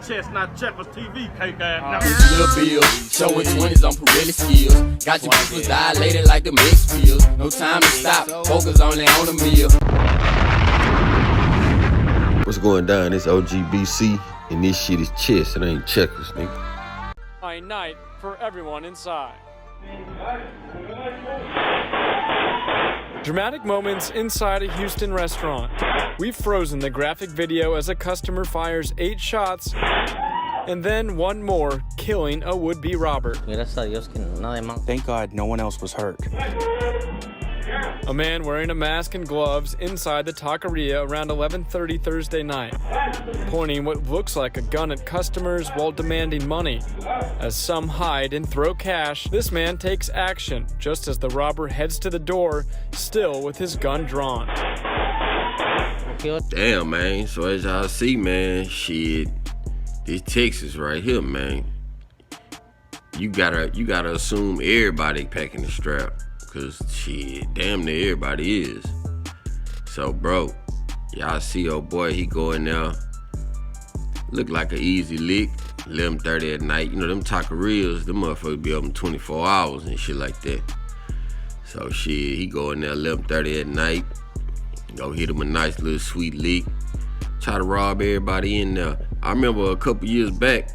Chestnut Checkers TV, cake ass. Little Bill, showing 20s on Pirelli skills. Got your pupils dilated like the mixed fields. No time to stop, focus only on the meal. What's going down? It's OGBC, and this shit is chess. It ain't checkers, nigga. Night for everyone inside. Dramatic moments inside a Houston restaurant. We've frozen the graphic video as a customer fires 8 shots and then one more, killing a would-be robber. Thank God no one else was hurt. A man wearing a mask and gloves inside the taqueria around 11:30 Thursday night, pointing what looks like a gun at customers while demanding money. As some hide and throw cash, this man takes action just as the robber heads to the door, still with his gun drawn. Damn, man. So as y'all see, man, shit, this Texas right here, man. You gotta assume everybody packing the strap. Cause shit, damn near everybody is. So bro, y'all see old boy, he go in there, look like an easy lick, 11:30 at night. You know them taquerias, them motherfuckers be open 24 hours and shit like that. So shit, he go in there 11:30 at night, go hit him a nice little sweet lick, try to rob everybody in there. I remember a couple years back,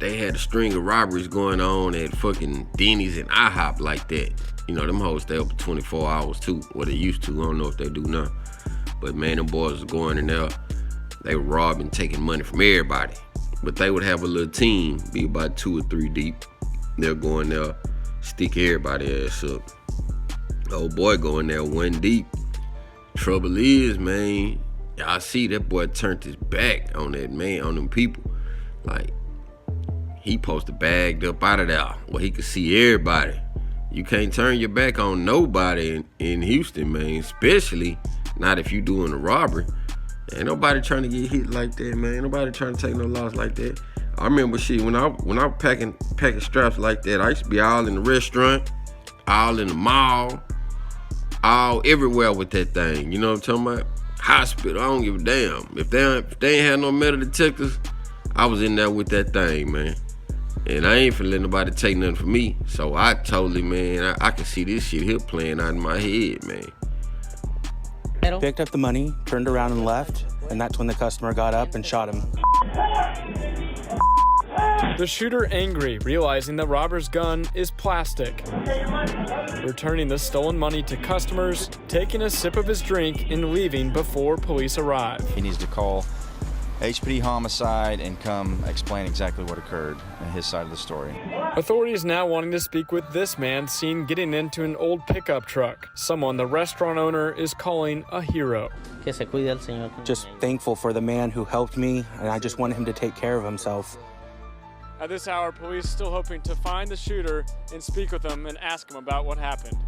they had a string of robberies going on at fucking Denny's and IHOP like that. You know, them hoes stay open 24 hours too, what they used to. I don't know if they do now. But man, them boys was going in there, they were robbing, taking money from everybody. But they would have a little team, be about 2 or 3 deep. They'll go in there, stick everybody ass up. Old boy go in there 1 deep. Trouble is, man, y'all see that boy turned his back on that man, on them people. Like, he posted bagged up out of there where he could see everybody. You can't turn your back on nobody in Houston, man, especially not if you doing a robbery. Ain't nobody trying to get hit like that, man. Ain't nobody trying to take no loss like that. I remember shit, when I was packing straps like that, I used to be all in the restaurant, all in the mall, all everywhere with that thing. You know what I'm talking about? Hospital, I don't give a damn. If they ain't had no metal detectors, I was in there with that thing, man. And I ain't finna let nobody take nothing from me. So I totally, man, I can see this shit here playing out in my head, man. Picked up the money, turned around and left, and that's when the customer got up and shot him. The shooter angry, realizing the robber's gun is plastic. Returning the stolen money to customers, taking a sip of his drink, and leaving before police arrive. He needs to call HPD Homicide and come explain exactly what occurred and his side of the story. Authorities now wanting to speak with this man seen getting into an old pickup truck, someone the restaurant owner is calling a hero. Just thankful for the man who helped me, and I just want him to take care of himself. At this hour, police still hoping to find the shooter and speak with him and ask him about what happened.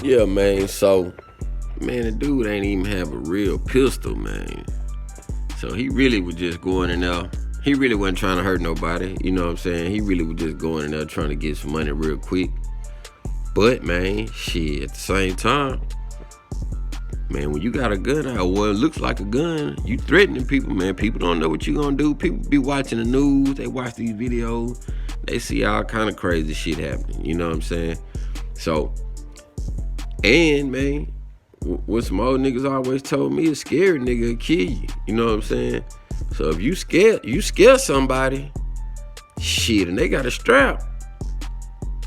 Yeah, man, so, man, the dude ain't even have a real pistol, man. So he really was just going in there. He really wasn't trying to hurt nobody. You know what I'm saying? He really was just going in there trying to get some money real quick. But, man, shit, at the same time, man, when you got a gun out, well, it looks like a gun, you threatening people, man. People don't know what you gonna do. People be watching the news. They watch these videos. They see all kind of crazy shit happening. You know what I'm saying? So, and, man, what some old niggas always told me, a scared nigga will kill you. You know what I'm saying? So if you scare somebody, shit, and they got a strap,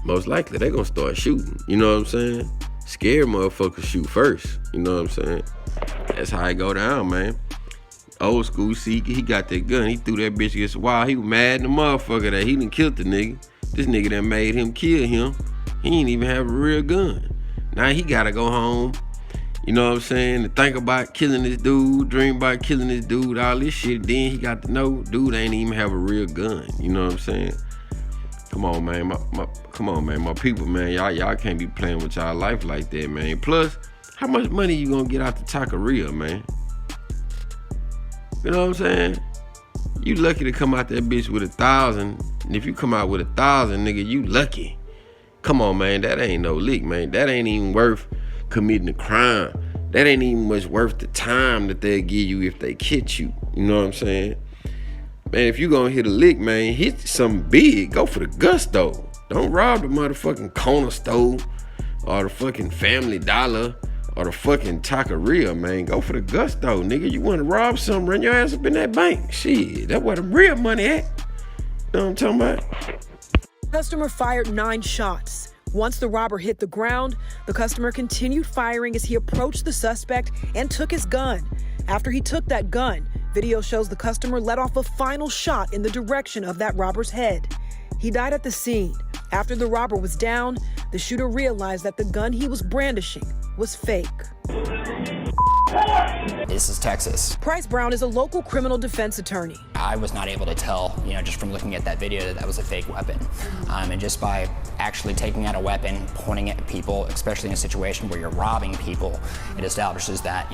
most likely they gonna start shooting. You know what I'm saying? Scared motherfuckers shoot first. You know what I'm saying? That's how it go down, man. Old school Seeker, he got that gun. He threw that bitch against the wall. He was mad in the motherfucker that he done killed the nigga. This nigga that made him kill him, he ain't even have a real gun. Now he gotta go home. You know what I'm saying? To think about killing this dude, dream about killing this dude, all this shit. Then he got to know, dude ain't even have a real gun. You know what I'm saying? Come on, man. Come on, man. My people, man. Y'all can't be playing with y'all life like that, man. Plus, how much money you gonna get out the taqueria, man? You know what I'm saying? You lucky to come out that bitch with 1,000. And if you come out with 1,000, nigga, you lucky. Come on, man. That ain't no lick, man. That ain't even worth committing a crime. That ain't even much worth the time that they'll give you if they catch you. You know what I'm saying? Man, if you gonna hit a lick, man, hit something big. Go for the gusto. Don't rob the motherfucking corner store or the fucking Family Dollar or the fucking Taqueria, man. Go for the gusto, nigga. You wanna rob something, run your ass up in that bank. Shit, that's where the real money at. You know what I'm talking about? Customer fired 9 shots. Once the robber hit the ground, the customer continued firing as he approached the suspect and took his gun. After he took that gun, video shows the customer let off a final shot in the direction of that robber's head. He died at the scene. After the robber was down, the shooter realized that the gun he was brandishing was fake. This is Texas. Price Brown is a local criminal defense attorney. I was not able to tell, just from looking at that video, that was a fake weapon. And just by actually taking out a weapon, pointing it at people, especially in a situation where you're robbing people, it establishes that,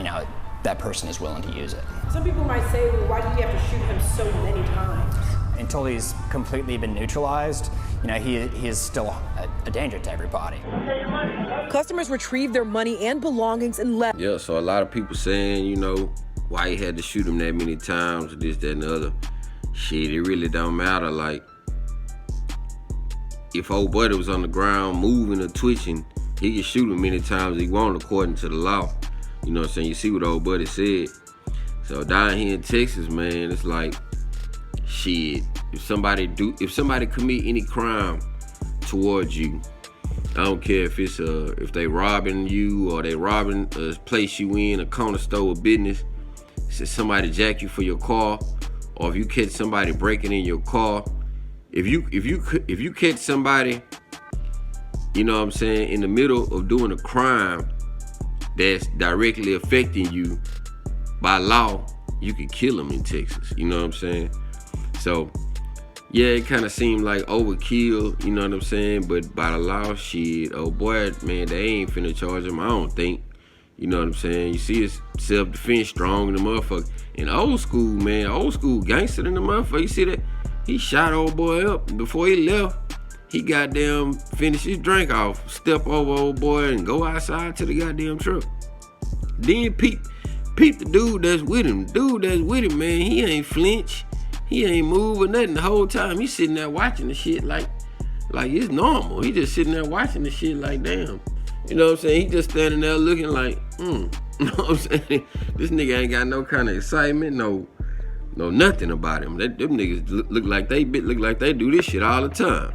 that person is willing to use it. Some people might say, well, why did you have to shoot him so many times? Until he's completely been neutralized, he is still a danger to everybody. Customers retrieved their money and belongings and left. Yeah, so a lot of people saying, why he had to shoot him that many times, this, that, and the other. Shit, it really don't matter. Like, if old buddy was on the ground moving or twitching, he could shoot him many times he want according to the law. You know what I'm saying? You see what old buddy said. So down here in Texas, man, it's like, shit, if somebody commit any crime towards you, I don't care if it's if they robbing you or they robbing a place you in, a corner store or business. If somebody jack you for your car, or if you catch somebody breaking in your car, if you catch somebody, in the middle of doing a crime that's directly affecting you, by law, you can kill them in Texas. You know what I'm saying? So, yeah, it kind of seemed like overkill, you know what I'm saying? But by the law, shit, oh boy, man, they ain't finna charge him, I don't think. You know what I'm saying? You see it's self-defense strong in the motherfucker. And old school, man, old school gangster in the motherfucker. You see that? He shot old boy up. And before he left, he goddamn finished his drink off, step over old boy and go outside to the goddamn truck. Then peep the dude that's with him. Dude that's with him, man, he ain't flinch. He ain't move or nothing the whole time. He sitting there watching the shit like it's normal. He just sitting there watching the shit like, damn. You know what I'm saying? He just standing there looking like, You know what I'm saying? This nigga ain't got no kind of excitement, no nothing about him. Them niggas look like they do this shit all the time.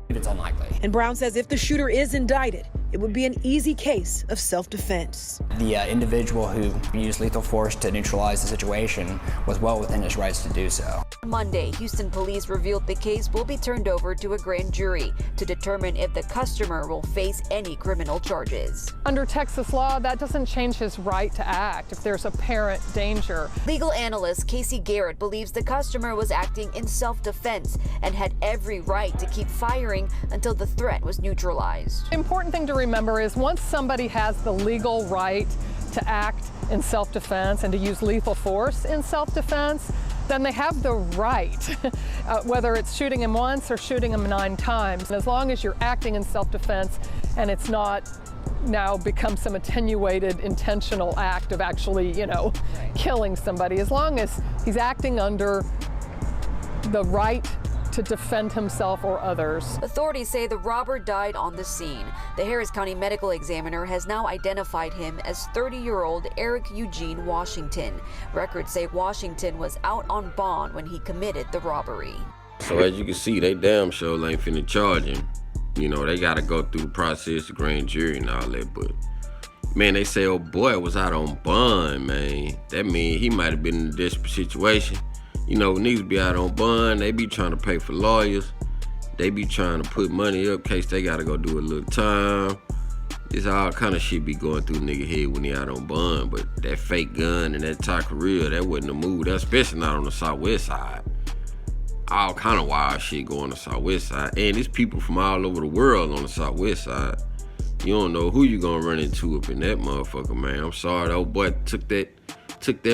It's unlikely. And Brown says if the shooter is indicted, it would be an easy case of self-defense. The individual who used lethal force to neutralize the situation was well within his rights to do so. Monday, Houston police revealed the case will be turned over to a grand jury to determine if the customer will face any criminal charges. Under Texas law, that doesn't change his right to act if there's apparent danger. Legal analyst Casey Garrett believes the customer was acting in self-defense and had every right to keep firing until the threat was neutralized. The important thing to remember is once somebody has the legal right to act in self-defense and to use lethal force in self-defense, then they have the right, whether it's shooting him once or shooting him 9 times. And as long as you're acting in self-defense and it's not now become some attenuated intentional act of actually, killing somebody, as long as he's acting under the right to defend himself or others. Authorities say the robber died on the scene. The Harris County medical examiner has now identified him as 30-year-old Eric Eugene Washington. Records say Washington was out on bond when he committed the robbery. So as you can see, they damn sure ain't finna charge him. They gotta go through the process, the grand jury and all that, but man, they say, oh boy, was out on bond, man. That mean he might have been in a desperate situation. Niggas be out on bond, they be trying to pay for lawyers. They be trying to put money up in case they gotta go do a little time. It's all kind of shit be going through nigga head when he out on bond, but that fake gun and that Taqueria, that wasn't a move. That's especially not on the Southwest side. All kind of wild shit going on the Southwest side. And there's people from all over the world on the Southwest side. You don't know who you gonna run into up in that motherfucker, man. I'm sorry, the old boy took that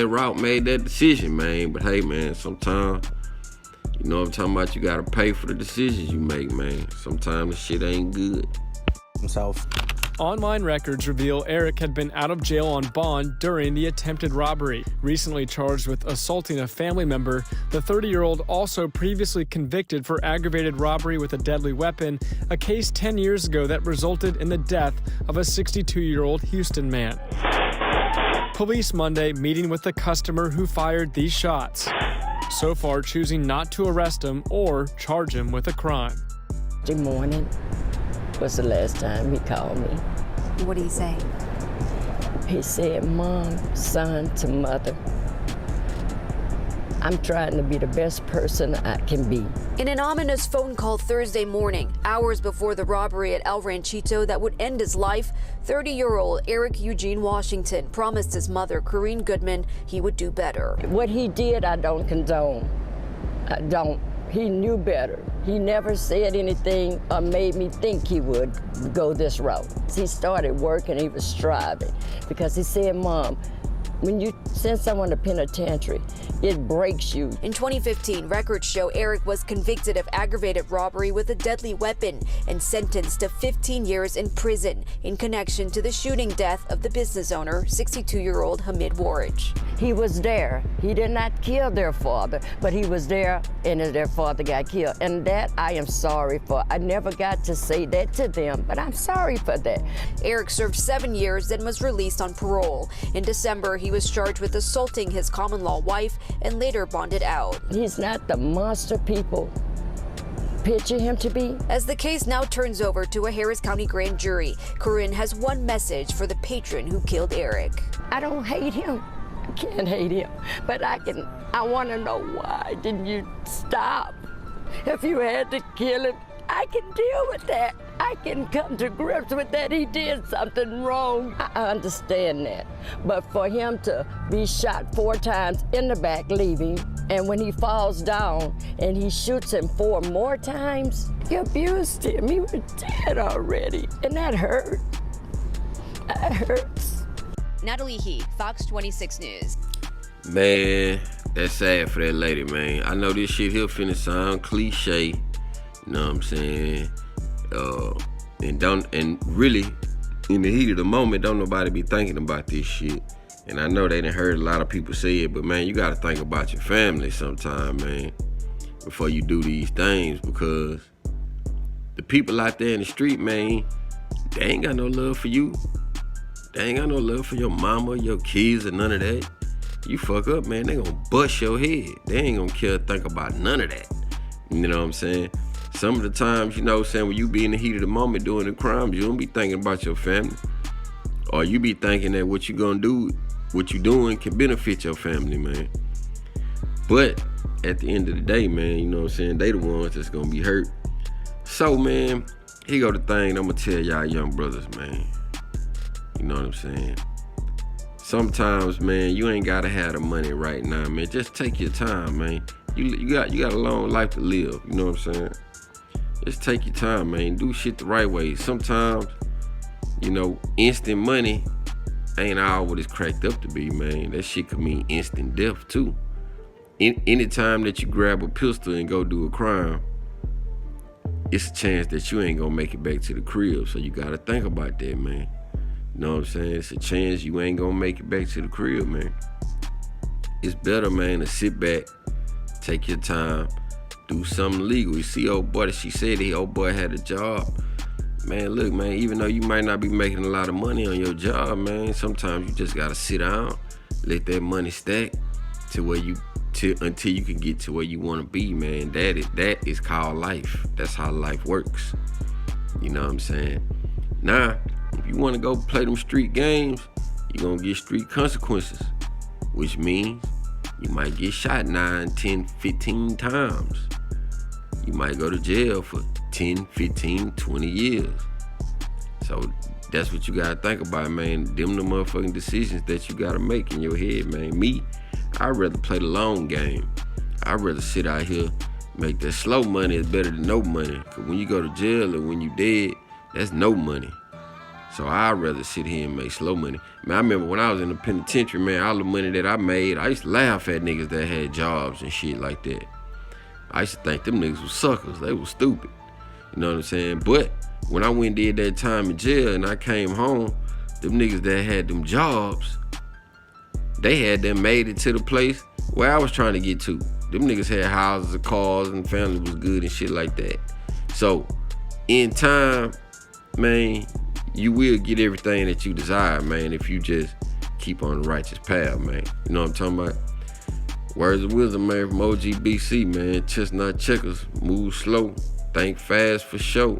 route, made that decision, man. But hey, man, sometimes, you know what I'm talking about, you gotta pay for the decisions you make, man. Sometimes the shit ain't good. Himself. Online records reveal Eric had been out of jail on bond during the attempted robbery. Recently charged with assaulting a family member, the 30-year-old also previously convicted for aggravated robbery with a deadly weapon, a case 10 years ago that resulted in the death of a 62-year-old Houston man. Police Monday meeting with the customer who fired these shots, so far choosing not to arrest him or charge him with a crime. Good morning was the last time he called me. What did he say? He said, Mom, son to mother, I'm trying to be the best person I can be. In an ominous phone call Thursday morning, hours before the robbery at El Ranchito that would end his life, 30-year-old Eric Eugene Washington promised his mother, Corrine Goodman, he would do better. What he did, I don't condone. I don't. He knew better. He never said anything or made me think he would go this route. He started working, he was striving, because he said, Mom, when you send someone to penitentiary, it breaks you. In 2015, records show Eric was convicted of aggravated robbery with a deadly weapon and sentenced to 15 years in prison in connection to the shooting death of the business owner, 62-year-old Hamid Warridge. He was there. He did not kill their father, but he was there and their father got killed. And that I am sorry for. I never got to say that to them, but I'm sorry for that. Eric served 7 years and was released on parole. In December, he was charged with assaulting his common-law wife and later bonded out. He's not the monster people picture him to be. As the case now turns over to a Harris County grand jury, Corrine has one message for the patron who killed Eric. I don't hate him. I can't hate him, but I want to know, why didn't you stop? If you had to kill him, I can deal with that. I can come to grips with that. He did something wrong. I understand that. But for him to be shot 4 times in the back leaving, and when he falls down and he shoots him 4 more times, he abused him. He was dead already, and that hurt. That hurts. Natalie Heath, Fox 26 News. Man, that's sad for that lady, man. I know this shit here finna sound cliche. You know what I'm saying? And really, in the heat of the moment, don't nobody be thinking about this shit. And I know they done heard a lot of people say it, but man, you gotta think about your family sometime, man, before you do these things, because the people out there in the street, man, they ain't got no love for you. They ain't got no love for your mama, your kids, or none of that. You fuck up, man, they gonna bust your head. They ain't gonna care to think about none of that. You know what I'm saying? Some of the times, you know what I'm saying, when you be in the heat of the moment doing the crimes, you don't be thinking about your family. Or you be thinking that what you gonna do, what you doing can benefit your family, man. But at the end of the day, man, you know what I'm saying, they the ones that's gonna be hurt. So, man, here go the thing I'm gonna tell y'all young brothers, man. You know what I'm saying? Sometimes, man, you ain't gotta have the money right now, man. Just take your time, man. You got a long life to live, you know what I'm saying? Just take your time, man. Do shit the right way. Sometimes, you know, instant money ain't all what it's cracked up to be, man. That shit could mean instant death, too. Anytime that you grab a pistol and go do a crime, it's a chance that you ain't gonna make it back to the crib. So you gotta think about that, man. You know what I'm saying? It's a chance you ain't gonna make it back to the crib, man. It's better, man, to sit back, take your time, do something legal. You see old boy, she said the old boy had a job. Man, look, man, even though you might not be making a lot of money on your job, man, sometimes you just gotta sit down, let that money stack to where until you can get to where you wanna be, man. That is called life. That's how life works. You know what I'm saying? Now, if you wanna go play them street games, you're gonna get street consequences, which means you might get shot 9, 10, 15 times. You might go to jail for 10, 15, 20 years. So that's what you gotta think about, man. Them the motherfucking decisions that you gotta make in your head, man. Me, I'd rather play the long game. I'd rather sit out here, make that slow money is better than no money. Cause when you go to jail and when you dead, that's no money. So I'd rather sit here and make slow money. Man, I remember when I was in the penitentiary, man, all the money that I made, I used to laugh at niggas that had jobs and shit like that. I used to think them niggas was suckers. They was stupid. You know what I'm saying? But when I went and did that time in jail and I came home, them niggas that had them jobs, they had them made it to the place where I was trying to get to. Them niggas had houses and cars and family was good and shit like that. So, in time, man, you will get everything that you desire, man, if you just keep on the righteous path, man. You know what I'm talking about? Words of wisdom, man, from OGBC, man. Chestnut checkers, move slow, think fast for sure.